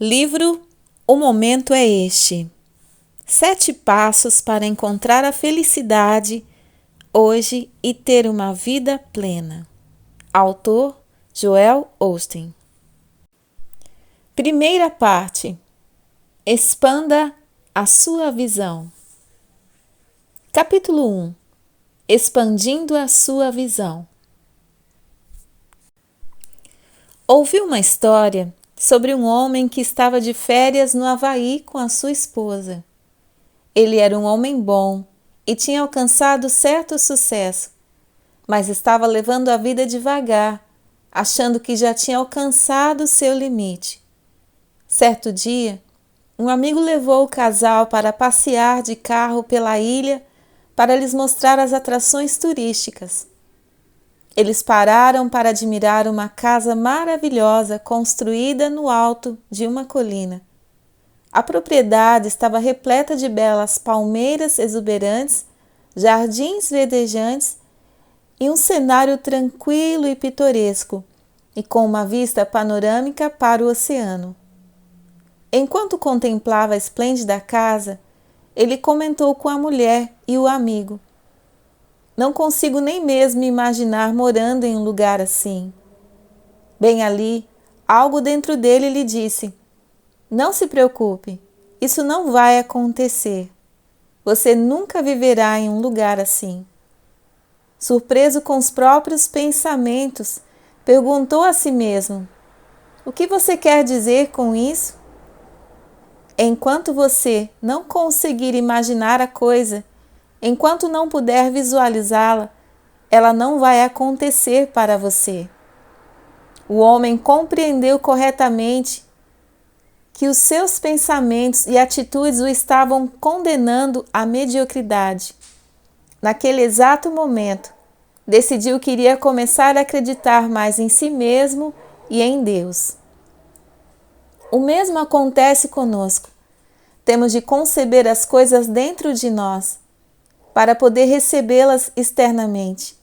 Livro O Momento é Este. 7 passos para encontrar a felicidade hoje e ter uma vida plena. Autor Joel Osteen. Primeira parte. Expanda a sua visão. Capítulo 1. Expandindo a sua visão. Ouvi uma história sobre um homem que estava de férias no Havaí com a sua esposa. Ele era um homem bom e tinha alcançado certo sucesso, mas estava levando a vida devagar, achando que já tinha alcançado seu limite. Certo dia, um amigo levou o casal para passear de carro pela ilha para lhes mostrar as atrações turísticas. Eles pararam para admirar uma casa maravilhosa construída no alto de uma colina. A propriedade estava repleta de belas palmeiras exuberantes, jardins verdejantes e um cenário tranquilo e pitoresco, e com uma vista panorâmica para o oceano. Enquanto contemplava a esplêndida casa, ele comentou com a mulher e o amigo: "Não consigo nem mesmo imaginar morando em um lugar assim." Bem ali, algo dentro dele lhe disse: "Não se preocupe, isso não vai acontecer. Você nunca viverá em um lugar assim." Surpreso com os próprios pensamentos, perguntou a si mesmo: "O que você quer dizer com isso?" Enquanto você não conseguir imaginar a coisa, enquanto não puder visualizá-la, ela não vai acontecer para você. O homem compreendeu corretamente que os seus pensamentos e atitudes o estavam condenando à mediocridade. Naquele exato momento, decidiu que iria começar a acreditar mais em si mesmo e em Deus. O mesmo acontece conosco. Temos de conceber as coisas dentro de nós, para poder recebê-las externamente.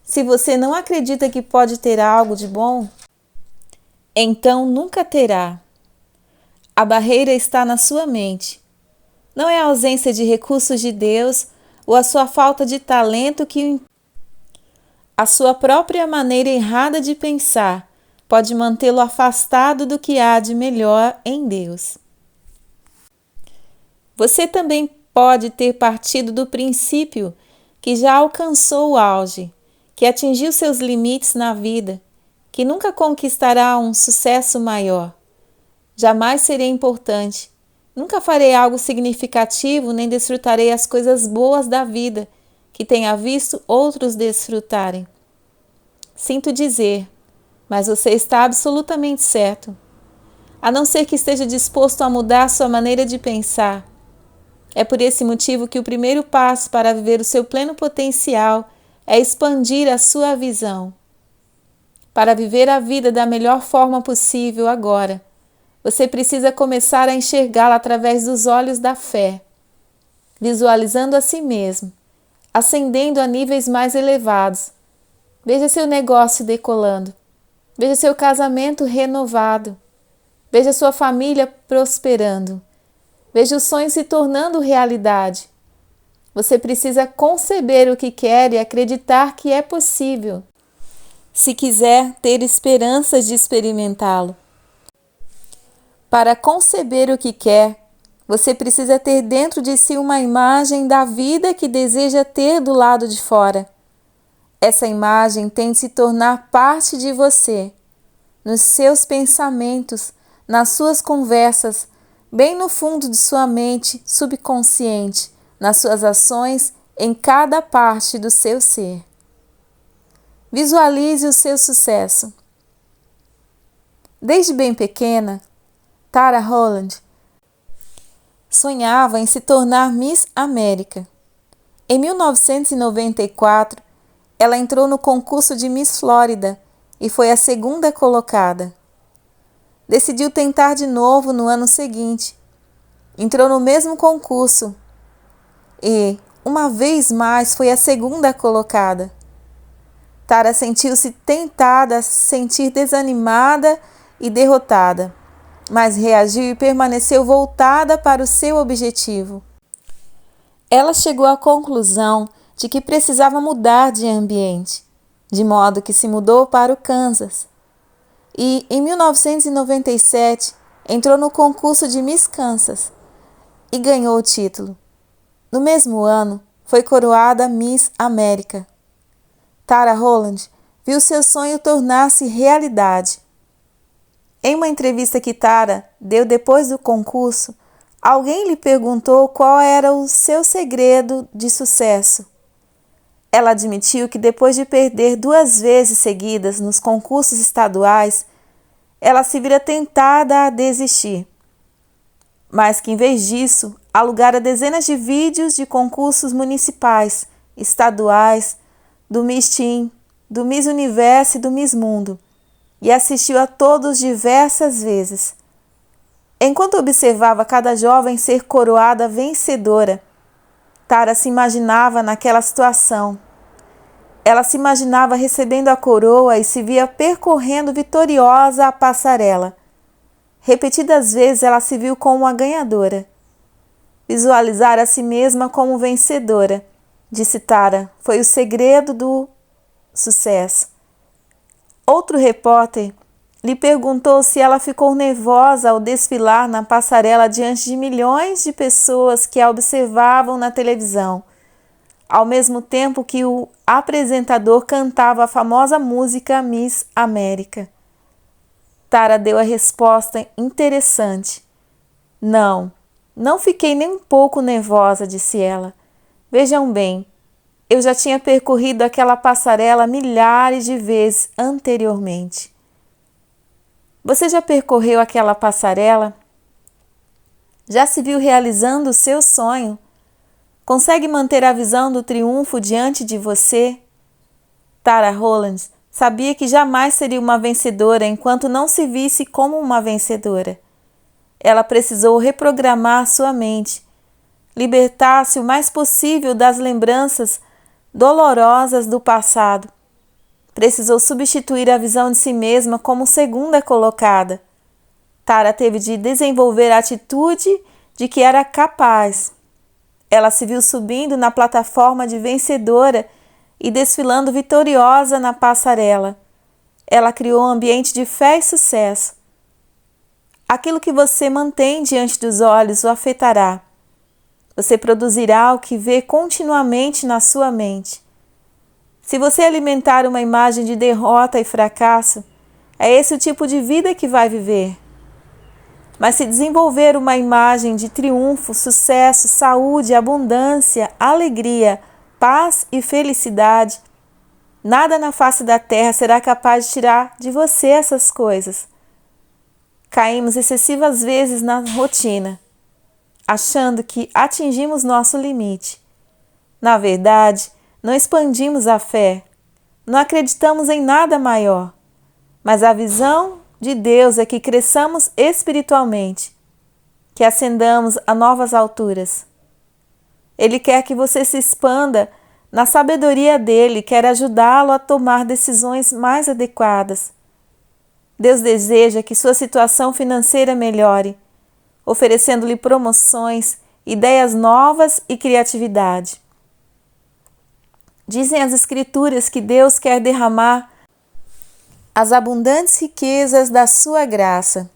Se você não acredita que pode ter algo de bom, então nunca terá. A barreira está na sua mente. Não é a ausência de recursos de Deus ou a sua falta de talento que a sua própria maneira errada de pensar pode mantê-lo afastado do que há de melhor em Deus. Você também pode ter partido do princípio que já alcançou o auge, que atingiu seus limites na vida, que nunca conquistará um sucesso maior. Jamais serei importante, nunca farei algo significativo nem desfrutarei as coisas boas da vida que tenha visto outros desfrutarem. Sinto dizer, mas você está absolutamente certo. A não ser que esteja disposto a mudar sua maneira de pensar. É por esse motivo que o primeiro passo para viver o seu pleno potencial é expandir a sua visão. Para viver a vida da melhor forma possível agora, você precisa começar a enxergá-la através dos olhos da fé, visualizando a si mesmo, ascendendo a níveis mais elevados. Veja seu negócio decolando, veja seu casamento renovado, veja sua família prosperando. Veja os sonhos se tornando realidade. Você precisa conceber o que quer e acreditar que é possível, se quiser ter esperanças de experimentá-lo. Para conceber o que quer, você precisa ter dentro de si uma imagem da vida que deseja ter do lado de fora. Essa imagem tem de se tornar parte de você, nos seus pensamentos, nas suas conversas, bem no fundo de sua mente subconsciente, nas suas ações, em cada parte do seu ser. Visualize o seu sucesso. Desde bem pequena, Tara Holland sonhava em se tornar Miss América. Em 1994, ela entrou no concurso de Miss Flórida e foi a segunda colocada. Decidiu tentar de novo no ano seguinte. Entrou no mesmo concurso e, uma vez mais, foi a segunda colocada. Tara sentiu-se tentada a se sentir desanimada e derrotada. mas reagiu e permaneceu voltada para o seu objetivo. Ela chegou à conclusão de que precisava mudar de ambiente, de modo que se mudou para o Kansas. E, em 1997, entrou no concurso de Miss Kansas e ganhou o título. No mesmo ano, foi coroada Miss América. Tara Holland viu seu sonho tornar-se realidade. Em uma entrevista que Tara deu depois do concurso, alguém lhe perguntou qual era o seu segredo de sucesso. Ela admitiu que depois de perder 2 vezes seguidas nos concursos estaduais, ela se vira tentada a desistir. Mas que, em vez disso, alugara dezenas de vídeos de concursos municipais, estaduais, do Miss Teen, do Miss Universo e do Miss Mundo, e assistiu a todos diversas vezes. Enquanto observava cada jovem ser coroada vencedora, Tara se imaginava naquela situação. Ela se imaginava recebendo a coroa e se via percorrendo vitoriosa a passarela. Repetidas vezes ela se viu como a ganhadora. Visualizar a si mesma como vencedora, disse Tara, foi o segredo do sucesso. Outro repórter lhe perguntou se ela ficou nervosa ao desfilar na passarela diante de milhões de pessoas que a observavam na televisão, ao mesmo tempo que o apresentador cantava a famosa música Miss América. Tara deu a resposta interessante. Não fiquei nem um pouco nervosa, disse ela. Vejam bem, eu já tinha percorrido aquela passarela milhares de vezes anteriormente. Você já percorreu aquela passarela? Já se viu realizando o seu sonho? Consegue manter a visão do triunfo diante de você? Tara Holland sabia que jamais seria uma vencedora enquanto não se visse como uma vencedora. Ela precisou reprogramar sua mente, libertar-se o mais possível das lembranças dolorosas do passado. Precisou substituir a visão de si mesma como segunda colocada. Tara teve de desenvolver a atitude de que era capaz. Ela se viu subindo na plataforma de vencedora e desfilando vitoriosa na passarela. Ela criou um ambiente de fé e sucesso. Aquilo que você mantém diante dos olhos o afetará. Você produzirá o que vê continuamente na sua mente. Se você alimentar uma imagem de derrota e fracasso, é esse o tipo de vida que vai viver. Mas se desenvolver uma imagem de triunfo, sucesso, saúde, abundância, alegria, paz e felicidade, nada na face da terra será capaz de tirar de você essas coisas. Caímos excessivas vezes na rotina, achando que atingimos nosso limite. Na verdade, não expandimos a fé, não acreditamos em nada maior, mas a visão de Deus é que cresçamos espiritualmente, que ascendamos a novas alturas. Ele quer que você se expanda na sabedoria dele, quer ajudá-lo a tomar decisões mais adequadas. Deus deseja que sua situação financeira melhore, oferecendo-lhe promoções, ideias novas e criatividade. Dizem as Escrituras que Deus quer derramar as abundantes riquezas da sua graça.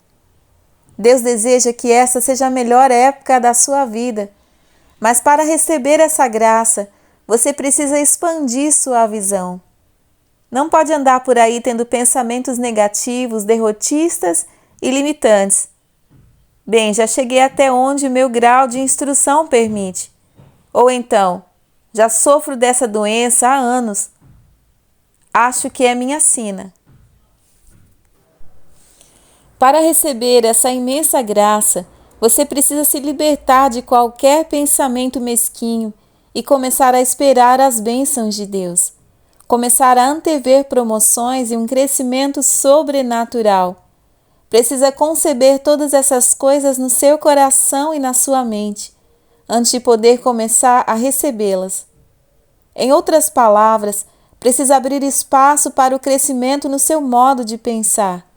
Deus deseja que essa seja a melhor época da sua vida, mas para receber essa graça, você precisa expandir sua visão. Não pode andar por aí tendo pensamentos negativos, derrotistas e limitantes. Bem, já cheguei até onde meu grau de instrução permite. Ou então, já sofro dessa doença há anos. Acho que é minha sina. Para receber essa imensa graça, você precisa se libertar de qualquer pensamento mesquinho e começar a esperar as bênçãos de Deus. Começar a antever promoções e um crescimento sobrenatural. Precisa conceber todas essas coisas no seu coração e na sua mente, antes de poder começar a recebê-las. Em outras palavras, precisa abrir espaço para o crescimento no seu modo de pensar.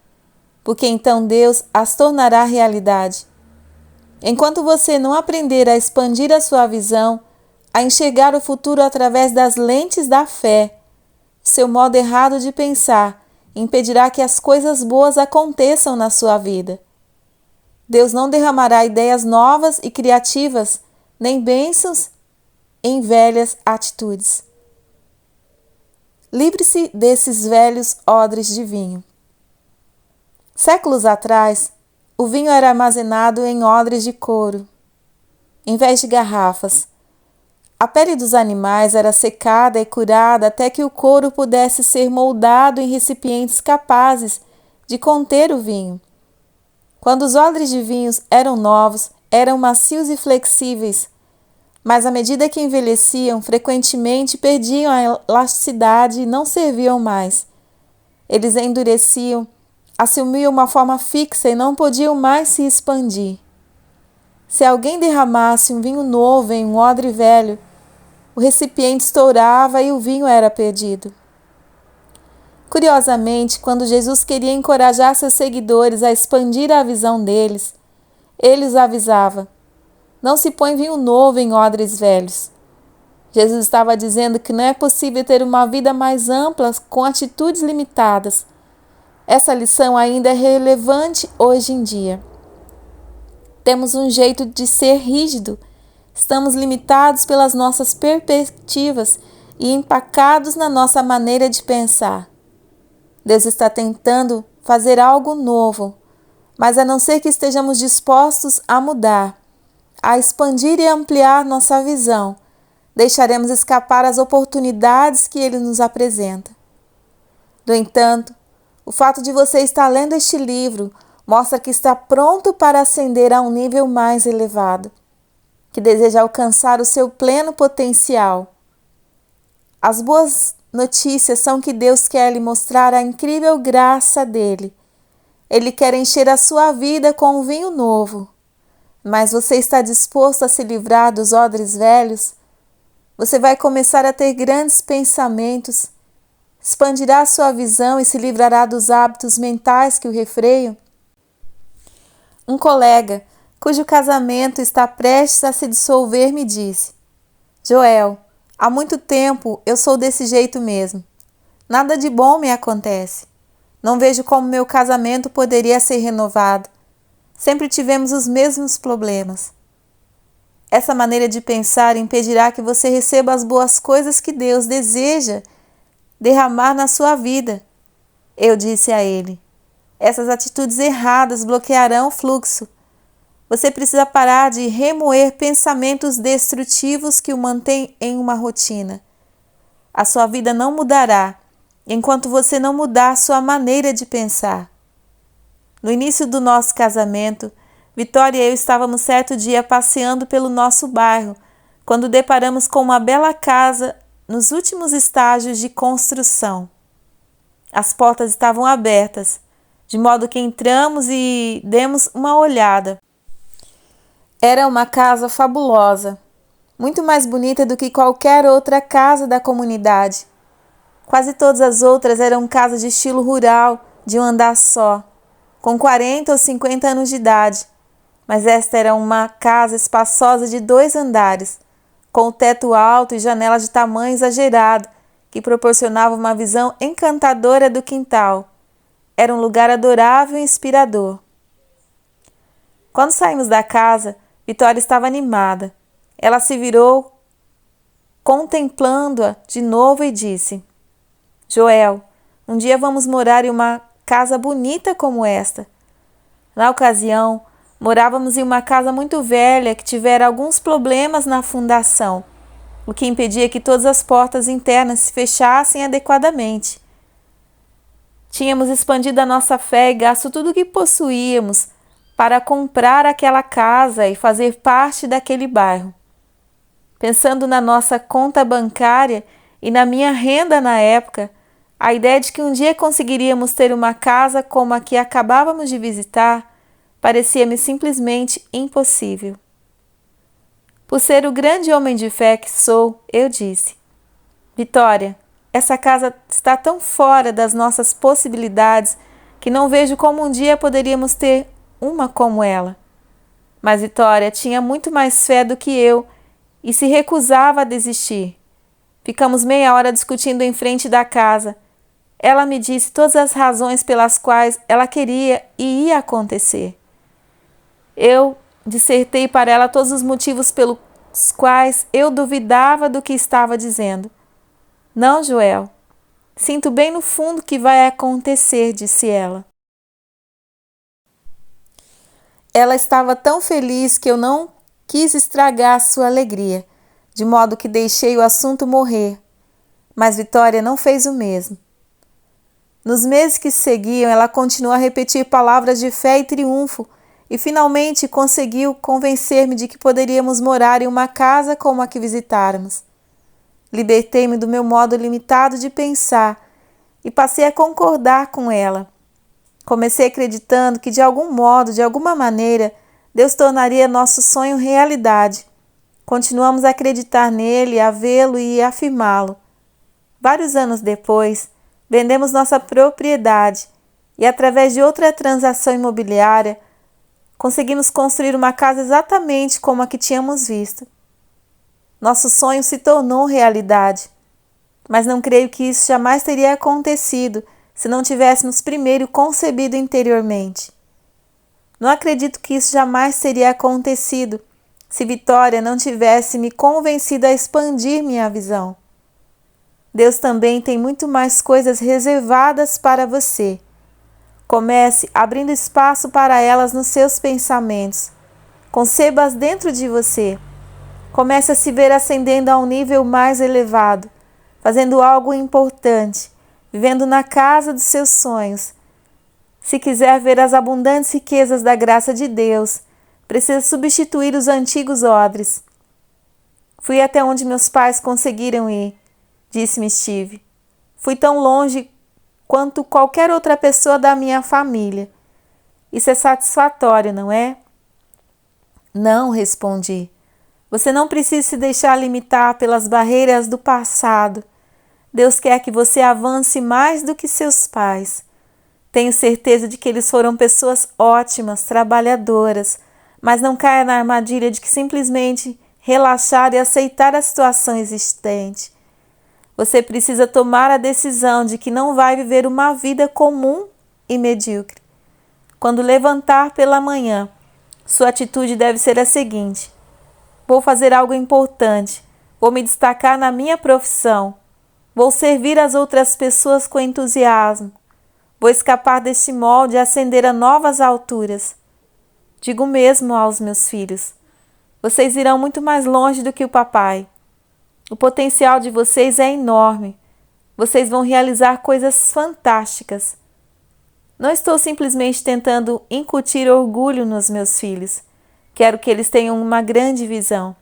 porque então Deus as tornará realidade. Enquanto você não aprender a expandir a sua visão, a enxergar o futuro através das lentes da fé, seu modo errado de pensar impedirá que as coisas boas aconteçam na sua vida. Deus não derramará ideias novas e criativas, nem bênçãos em velhas atitudes. Livre-se desses velhos odres de vinho. Séculos atrás, o vinho era armazenado em odres de couro, em vez de garrafas. A pele dos animais era secada e curada até que o couro pudesse ser moldado em recipientes capazes de conter o vinho. Quando os odres de vinhos eram novos, eram macios e flexíveis, mas à medida que envelheciam, frequentemente perdiam a elasticidade e não serviam mais. Eles endureciam, assumiam uma forma fixa e não podiam mais se expandir. Se alguém derramasse um vinho novo em um odre velho, o recipiente estourava e o vinho era perdido. Curiosamente, quando Jesus queria encorajar seus seguidores a expandir a visão deles, ele os avisava: não se põe vinho novo em odres velhos. Jesus estava dizendo que não é possível ter uma vida mais ampla com atitudes limitadas. Essa lição ainda é relevante hoje em dia. Temos um jeito de ser rígido, estamos limitados pelas nossas perspectivas e empacados na nossa maneira de pensar. Deus está tentando fazer algo novo, mas a não ser que estejamos dispostos a mudar, a expandir e ampliar nossa visão, deixaremos escapar as oportunidades que Ele nos apresenta. No entanto, o fato de você estar lendo este livro mostra que está pronto para ascender a um nível mais elevado, que deseja alcançar o seu pleno potencial. As boas notícias são que Deus quer lhe mostrar a incrível graça dele. Ele quer encher a sua vida com um vinho novo. Mas você está disposto a se livrar dos odres velhos? Você vai começar a ter grandes pensamentos, expandirá sua visão e se livrará dos hábitos mentais que o refreiam? Um colega, cujo casamento está prestes a se dissolver, me disse: Joel, há muito tempo eu sou desse jeito mesmo. Nada de bom me acontece. Não vejo como meu casamento poderia ser renovado. Sempre tivemos os mesmos problemas. Essa maneira de pensar impedirá que você receba as boas coisas que Deus deseja derramar na sua vida. Eu disse a ele: essas atitudes erradas bloquearão o fluxo. Você precisa parar de remoer pensamentos destrutivos que o mantêm em uma rotina. A sua vida não mudará enquanto você não mudar sua maneira de pensar. No início do nosso casamento, Vitória e eu estávamos certo dia passeando pelo nosso bairro, quando deparamos com uma bela casa nos últimos estágios de construção. As portas estavam abertas, de modo que entramos e demos uma olhada. Era uma casa fabulosa, muito mais bonita do que qualquer outra casa da comunidade. Quase todas as outras eram casas de estilo rural, de um andar só, com 40 ou 50 anos de idade, mas esta era uma casa espaçosa de 2 andares, com o teto alto e janelas de tamanho exagerado, que proporcionava uma visão encantadora do quintal. Era um lugar adorável e inspirador. Quando saímos da casa, Vitória estava animada. Ela se virou, contemplando-a de novo e disse: Joel, um dia vamos morar em uma casa bonita como esta. Na ocasião, morávamos em uma casa muito velha que tivera alguns problemas na fundação, o que impedia que todas as portas internas se fechassem adequadamente. Tínhamos expandido a nossa fé e gasto tudo o que possuíamos para comprar aquela casa e fazer parte daquele bairro. Pensando na nossa conta bancária e na minha renda na época, a ideia de que um dia conseguiríamos ter uma casa como a que acabávamos de visitar parecia-me simplesmente impossível. Por ser o grande homem de fé que sou, eu disse: Vitória, essa casa está tão fora das nossas possibilidades que não vejo como um dia poderíamos ter uma como ela. Mas Vitória tinha muito mais fé do que eu e se recusava a desistir. Ficamos meia hora discutindo em frente da casa. Ela me disse todas as razões pelas quais ela queria e ia acontecer. Eu dissertei para ela todos os motivos pelos quais eu duvidava do que estava dizendo. Não, Joel, sinto bem no fundo que vai acontecer, disse ela. Ela estava tão feliz que eu não quis estragar sua alegria, de modo que deixei o assunto morrer. Mas Vitória não fez o mesmo. Nos meses que seguiam, ela continuou a repetir palavras de fé e triunfo e finalmente conseguiu convencer-me de que poderíamos morar em uma casa como a que visitáramos. Libertei-me do meu modo limitado de pensar e passei a concordar com ela. Comecei acreditando que de algum modo, de alguma maneira, Deus tornaria nosso sonho realidade. Continuamos a acreditar nele, a vê-lo e a afirmá-lo. Vários anos depois, vendemos nossa propriedade e, através de outra transação imobiliária, conseguimos construir uma casa exatamente como a que tínhamos visto. Nosso sonho se tornou realidade, mas não creio que isso jamais teria acontecido se não tivéssemos primeiro concebido interiormente. Não acredito que isso jamais teria acontecido se Vitória não tivesse me convencido a expandir minha visão. Deus também tem muito mais coisas reservadas para você. Comece abrindo espaço para elas nos seus pensamentos. Conceba-as dentro de você. Comece a se ver ascendendo a um nível mais elevado, fazendo algo importante, vivendo na casa dos seus sonhos. Se quiser ver as abundantes riquezas da graça de Deus, precisa substituir os antigos odres. Fui até onde meus pais conseguiram ir, disse-me Steve. Fui tão longe quanto qualquer outra pessoa da minha família. Isso é satisfatório, não é? Não, respondi. Você não precisa se deixar limitar pelas barreiras do passado. Deus quer que você avance mais do que seus pais. Tenho certeza de que eles foram pessoas ótimas, trabalhadoras, mas não caia na armadilha de que simplesmente relaxar e aceitar a situação existente. Você precisa tomar a decisão de que não vai viver uma vida comum e medíocre. Quando levantar pela manhã, sua atitude deve ser a seguinte: vou fazer algo importante, vou me destacar na minha profissão, vou servir as outras pessoas com entusiasmo, vou escapar deste molde e ascender a novas alturas. Digo mesmo aos meus filhos: vocês irão muito mais longe do que o papai. O potencial de vocês é enorme. Vocês vão realizar coisas fantásticas. Não estou simplesmente tentando incutir orgulho nos meus filhos. Quero que eles tenham uma grande visão.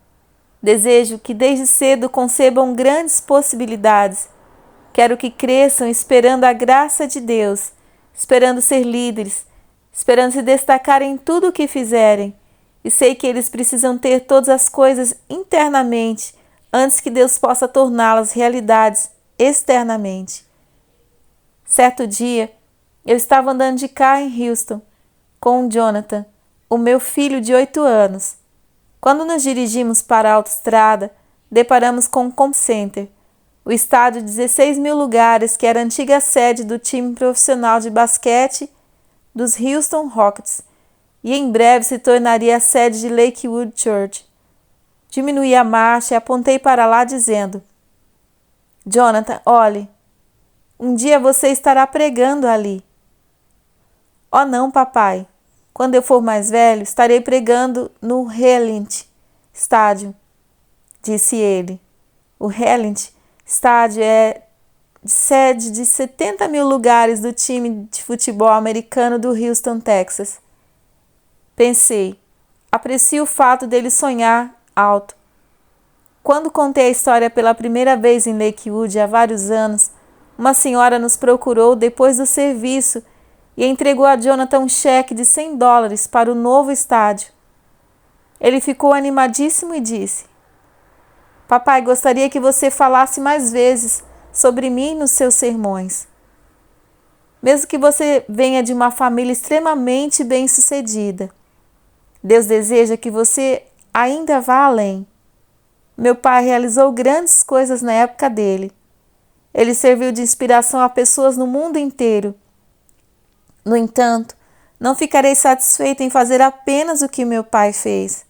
Desejo que desde cedo concebam grandes possibilidades. Quero que cresçam esperando a graça de Deus, esperando ser líderes, esperando se destacar em tudo o que fizerem. E sei que eles precisam ter todas as coisas internamente, antes que Deus possa torná-las realidades externamente. Certo dia, eu estava andando de carro em Houston com o Jonathan, o meu filho de 8 anos. Quando nos dirigimos para a autoestrada, deparamos com o Com Center, o estádio de 16 mil lugares que era a antiga sede do time profissional de basquete dos Houston Rockets e em breve se tornaria a sede de Lakewood Church. Diminuí a marcha e apontei para lá dizendo: Jonathan, olhe, um dia você estará pregando ali. Oh não, papai, quando eu for mais velho estarei pregando no Reliant Stadium, disse ele. O Reliant Stadium é sede de 70 mil lugares do time de futebol americano do Houston, Texas. Pensei, aprecio o fato dele sonhar alto. Quando contei a história pela primeira vez em Lakewood há vários anos, uma senhora nos procurou depois do serviço e entregou a Jonathan um cheque de $100 para o novo estádio. Ele ficou animadíssimo e disse: Papai, gostaria que você falasse mais vezes sobre mim nos seus sermões. mesmo que você venha de uma família extremamente bem-sucedida. Deus deseja que você ainda vá além. Meu pai realizou grandes coisas na época dele. Ele serviu de inspiração a pessoas no mundo inteiro. No entanto, não ficarei satisfeita em fazer apenas o que meu pai fez.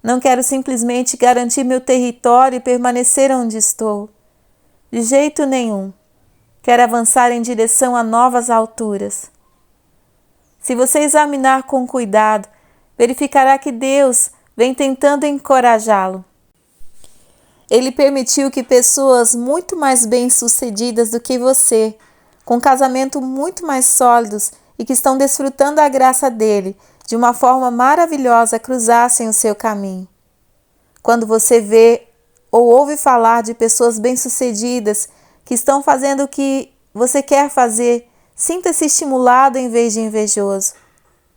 Não quero simplesmente garantir meu território e permanecer onde estou. De jeito nenhum. Quero avançar em direção a novas alturas. Se você examinar com cuidado, verificará que Deus vem tentando encorajá-lo. Ele permitiu que pessoas muito mais bem-sucedidas do que você, com casamento muito mais sólidos e que estão desfrutando a graça dele de uma forma maravilhosa, cruzassem o seu caminho. Quando você vê ou ouve falar de pessoas bem-sucedidas que estão fazendo o que você quer fazer, sinta-se estimulado em vez de invejoso.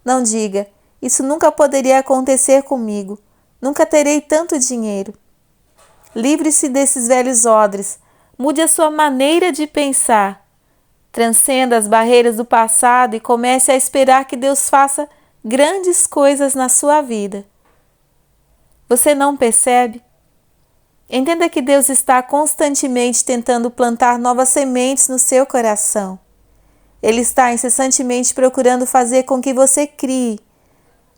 Não diga, isso nunca poderia acontecer comigo, nunca terei tanto dinheiro. Livre-se desses velhos odres, mude a sua maneira de pensar. Transcenda as barreiras do passado e comece a esperar que Deus faça grandes coisas na sua vida. Você não percebe? Entenda que Deus está constantemente tentando plantar novas sementes no seu coração. Ele está incessantemente procurando fazer com que você crie,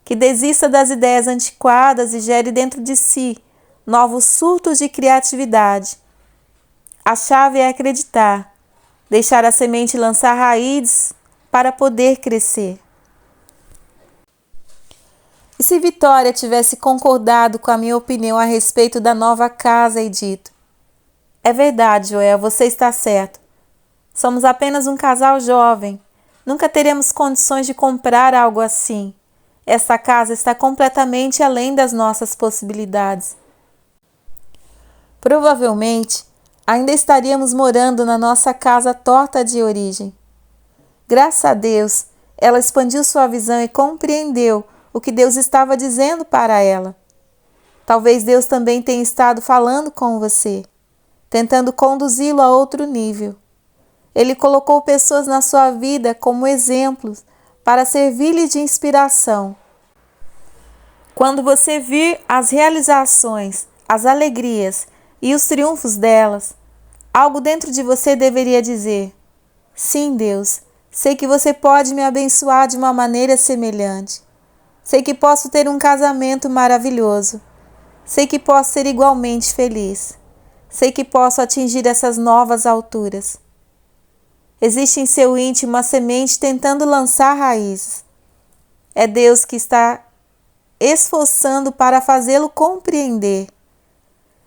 que desista das ideias antiquadas e gere dentro de si novos surtos de criatividade. A chave é acreditar, deixar a semente lançar raízes para poder crescer. E se Vitória tivesse concordado com a minha opinião a respeito da nova casa e dito: é verdade, Joel, você está certo. Somos apenas um casal jovem. Nunca teremos condições de comprar algo assim. Esta casa está completamente além das nossas possibilidades. Provavelmente, ainda estaríamos morando na nossa casa torta de origem. Graças a Deus, ela expandiu sua visão e compreendeu o que Deus estava dizendo para ela. Talvez Deus também tenha estado falando com você, tentando conduzi-lo a outro nível. Ele colocou pessoas na sua vida como exemplos para servir-lhe de inspiração. Quando você vir as realizações, as alegrias e os triunfos delas, algo dentro de você deveria dizer: sim, Deus, sei que você pode me abençoar de uma maneira semelhante. Sei que posso ter um casamento maravilhoso. Sei que posso ser igualmente feliz. Sei que posso atingir essas novas alturas. Existe em seu íntimo uma semente tentando lançar raízes. É Deus que está esforçando para fazê-lo compreender.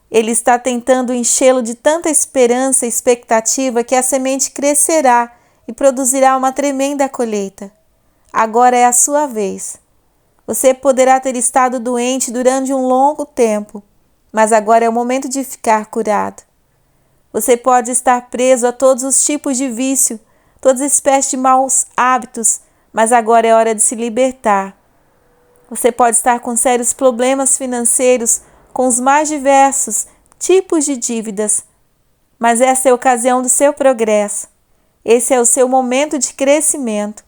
Ele está tentando enchê-lo de tanta esperança e expectativa que a semente crescerá e produzirá uma tremenda colheita. Agora é a sua vez. Você poderá ter estado doente durante um longo tempo, mas agora é o momento de ficar curado. Você pode estar preso a todos os tipos de vício, todas as espécies de maus hábitos, mas agora é hora de se libertar. Você pode estar com sérios problemas financeiros, com os mais diversos tipos de dívidas, mas essa é a ocasião do seu progresso. Esse é o seu momento de crescimento.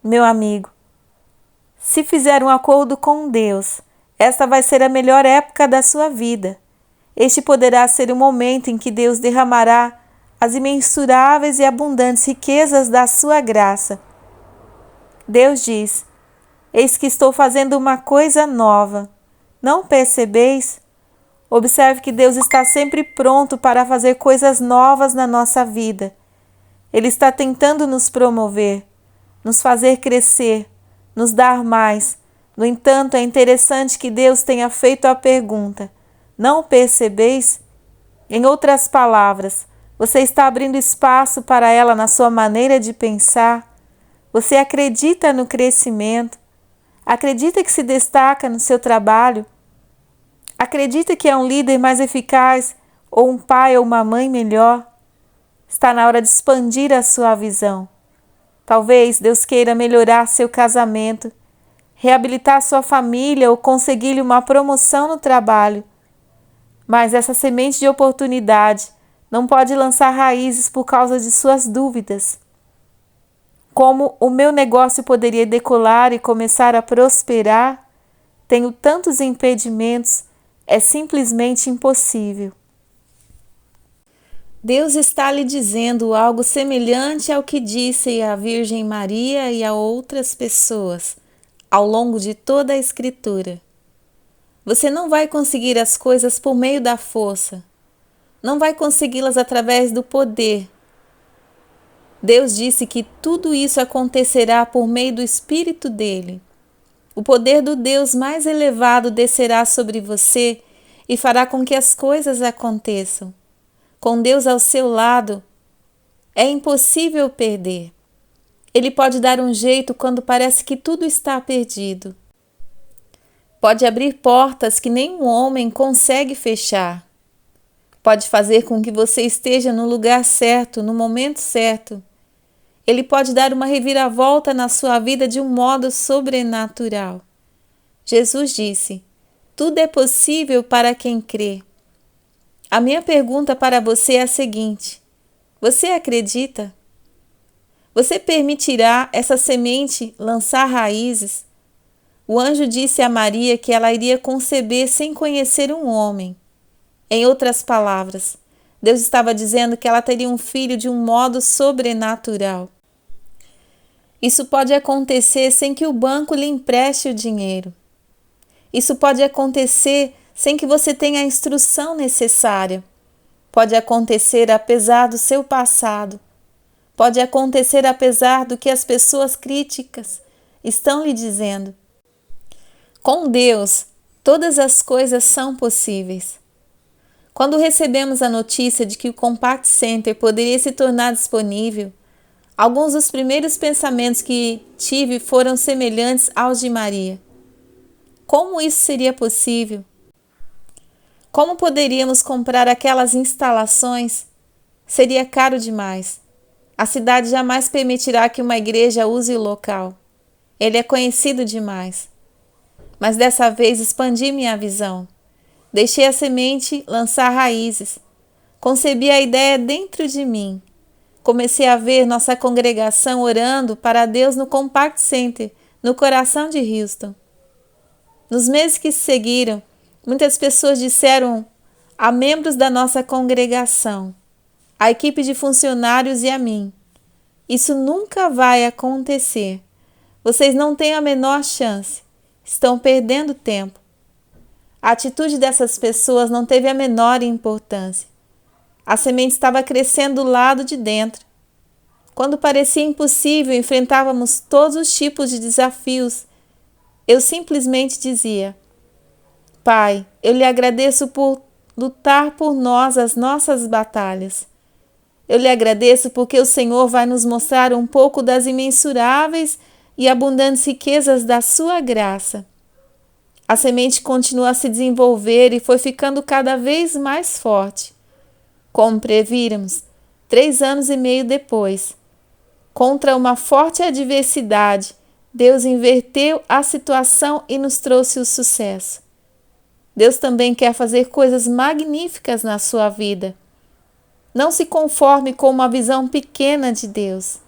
Meu amigo, se fizer um acordo com Deus, esta vai ser a melhor época da sua vida. Este poderá ser o momento em que Deus derramará as imensuráveis e abundantes riquezas da sua graça. Deus diz: eis que estou fazendo uma coisa nova. Não percebeis? Observe que Deus está sempre pronto para fazer coisas novas na nossa vida. Ele está tentando nos promover, nos fazer crescer, nos dar mais. No entanto, é interessante que Deus tenha feito a pergunta: não percebeis? Em outras palavras, você está abrindo espaço para ela na sua maneira de pensar? Você acredita no crescimento? Acredita que se destaca no seu trabalho? Acredita que é um líder mais eficaz ou um pai ou uma mãe melhor? Está na hora de expandir a sua visão. Talvez Deus queira melhorar seu casamento, reabilitar sua família ou conseguir-lhe uma promoção no trabalho. Mas essa semente de oportunidade não pode lançar raízes por causa de suas dúvidas. como o meu negócio poderia decolar e começar a prosperar? Tenho tantos impedimentos, é simplesmente impossível. Deus está lhe dizendo algo semelhante ao que disse à Virgem Maria e a outras pessoas ao longo de toda a Escritura. Você não vai conseguir as coisas por meio da força, não vai consegui-las através do poder. Deus disse que tudo isso acontecerá por meio do Espírito dele. O poder do Deus mais elevado descerá sobre você e fará com que as coisas aconteçam. Com Deus ao seu lado, é impossível perder. Ele pode dar um jeito quando parece que tudo está perdido. Pode abrir portas que nenhum homem consegue fechar. Pode fazer com que você esteja no lugar certo, no momento certo. Ele pode dar uma reviravolta na sua vida de um modo sobrenatural. Jesus disse: tudo é possível para quem crê. A minha pergunta para você é a seguinte: você acredita? Você permitirá essa semente lançar raízes? O anjo disse a Maria que ela iria conceber sem conhecer um homem. Em outras palavras, Deus estava dizendo que ela teria um filho de um modo sobrenatural. Isso pode acontecer sem que o banco lhe empreste o dinheiro. Isso pode acontecer sem que você tenha a instrução necessária. Pode acontecer apesar do seu passado. Pode acontecer apesar do que as pessoas críticas estão lhe dizendo. Com Deus, todas as coisas são possíveis. Quando recebemos a notícia de que o Compact Center poderia se tornar disponível, alguns dos primeiros pensamentos que tive foram semelhantes aos de Maria. Como isso seria possível? Como poderíamos comprar aquelas instalações? Seria caro demais. A cidade jamais permitirá que uma igreja use o local. Ele é conhecido demais. Mas dessa vez expandi minha visão. Deixei a semente lançar raízes. Concebi a ideia dentro de mim. Comecei a ver nossa congregação orando para Deus no Compact Center, no coração de Houston. Nos meses que se seguiram, muitas pessoas disseram a membros da nossa congregação, a equipe de funcionários e a mim: isso nunca vai acontecer. Vocês não têm a menor chance. Estão perdendo tempo. A atitude dessas pessoas não teve a menor importância. A semente estava crescendo do lado de dentro. Quando parecia impossível, enfrentávamos todos os tipos de desafios. Eu simplesmente dizia: Pai, eu lhe agradeço por lutar por nós as nossas batalhas. Eu lhe agradeço porque o Senhor vai nos mostrar um pouco das imensuráveis e abundantes riquezas da sua graça. A semente continuou a se desenvolver e foi ficando cada vez mais forte. Como prevíramos, 3 anos e meio depois, contra uma forte adversidade, Deus inverteu a situação e nos trouxe o sucesso. Deus também quer fazer coisas magníficas na sua vida. Não se conforme com uma visão pequena de Deus.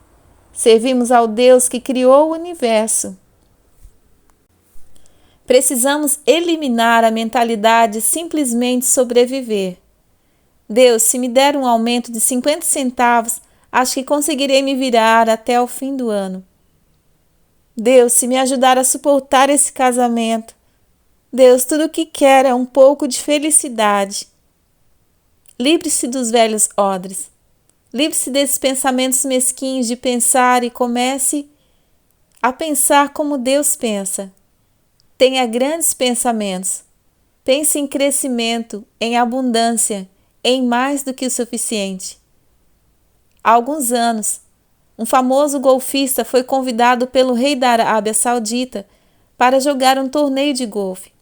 Servimos ao Deus que criou o universo. Precisamos eliminar a mentalidade de simplesmente sobreviver. Deus, se me der um aumento de 50 centavos, acho que conseguirei me virar até o fim do ano. Deus, se me ajudar a suportar esse casamento. Deus, tudo o que quero é um pouco de felicidade. Livre-se dos velhos odres. Livre-se desses pensamentos mesquinhos de pensar e comece a pensar como Deus pensa. Tenha grandes pensamentos. Pense em crescimento, em abundância, em mais do que o suficiente. Há alguns anos, um famoso golfista foi convidado pelo rei da Arábia Saudita para jogar um torneio de golfe.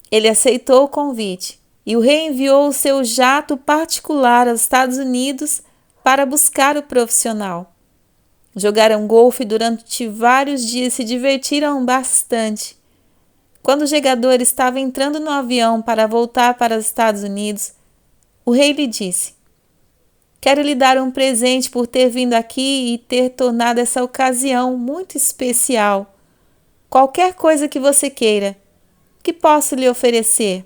Ele aceitou o convite e o rei enviou o seu jato particular aos Estados Unidos para buscar o profissional. Jogaram golfe durante vários dias e se divertiram bastante. Quando o jogador estava entrando no avião para voltar para os Estados Unidos, o rei lhe disse: Quero lhe dar um presente por ter vindo aqui e ter tornado essa ocasião muito especial. Qualquer coisa que você queira, que posso lhe oferecer?"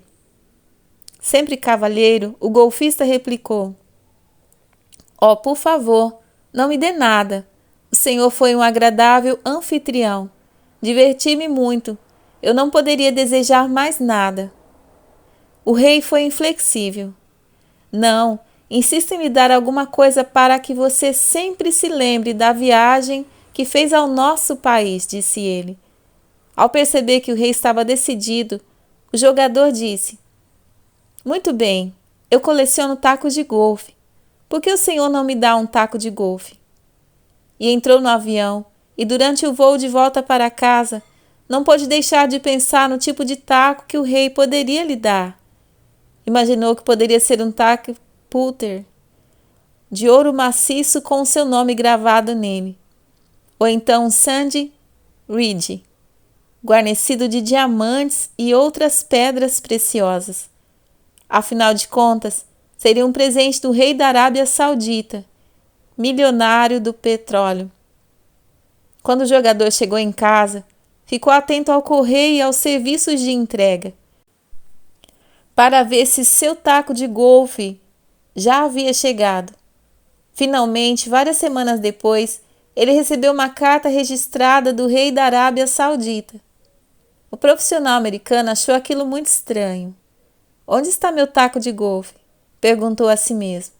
Sempre cavalheiro, o golfista replicou: "Oh, por favor, não me dê nada. O senhor foi um agradável anfitrião. Diverti-me muito. Eu não poderia desejar mais nada." O rei foi inflexível. "Não, insisto em lhe dar alguma coisa para que você sempre se lembre da viagem que fez ao nosso país", disse ele. Ao perceber que o rei estava decidido, o jogador disse: "Muito bem, eu coleciono tacos de golfe. Por que o senhor não me dá um taco de golfe?" E entrou no avião, e durante o voo de volta para casa, não pôde deixar de pensar no tipo de taco que o rei poderia lhe dar. Imaginou que poderia ser um taco putter, de ouro maciço com o seu nome gravado nele, ou então um Sandy Reed, guarnecido de diamantes e outras pedras preciosas. Afinal de contas, seria um presente do rei da Arábia Saudita, milionário do petróleo. Quando o jogador chegou em casa, ficou atento ao correio e aos serviços de entrega, para ver se seu taco de golfe já havia chegado. Finalmente, várias semanas depois, ele recebeu uma carta registrada do rei da Arábia Saudita. O profissional americano achou aquilo muito estranho. "Onde está meu taco de golfe?" perguntou a si mesmo.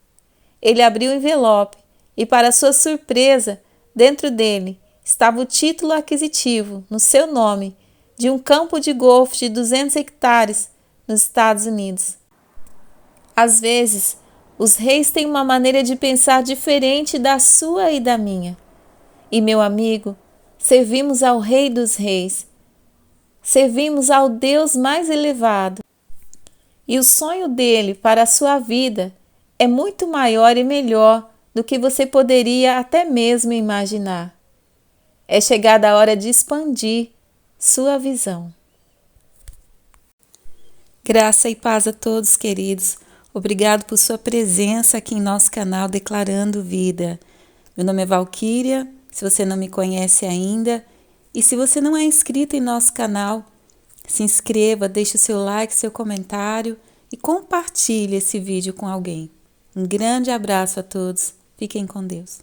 Ele abriu o envelope e, para sua surpresa, dentro dele estava o título aquisitivo, no seu nome, de um campo de golfe de 200 hectares nos Estados Unidos. Às vezes, os reis têm uma maneira de pensar diferente da sua e da minha. E, meu amigo, servimos ao Rei dos Reis. Servimos ao Deus mais elevado. E o sonho dele para a sua vida é muito maior e melhor do que você poderia até mesmo imaginar. É chegada a hora de expandir sua visão. Graça e paz a todos, queridos. Obrigado por sua presença aqui em nosso canal Declarando Vida. Meu nome é Valquíria, se você não me conhece ainda. E se você não é inscrito em nosso canal, se inscreva, deixe o seu like, seu comentário e compartilhe esse vídeo com alguém. Um grande abraço a todos. Fiquem com Deus.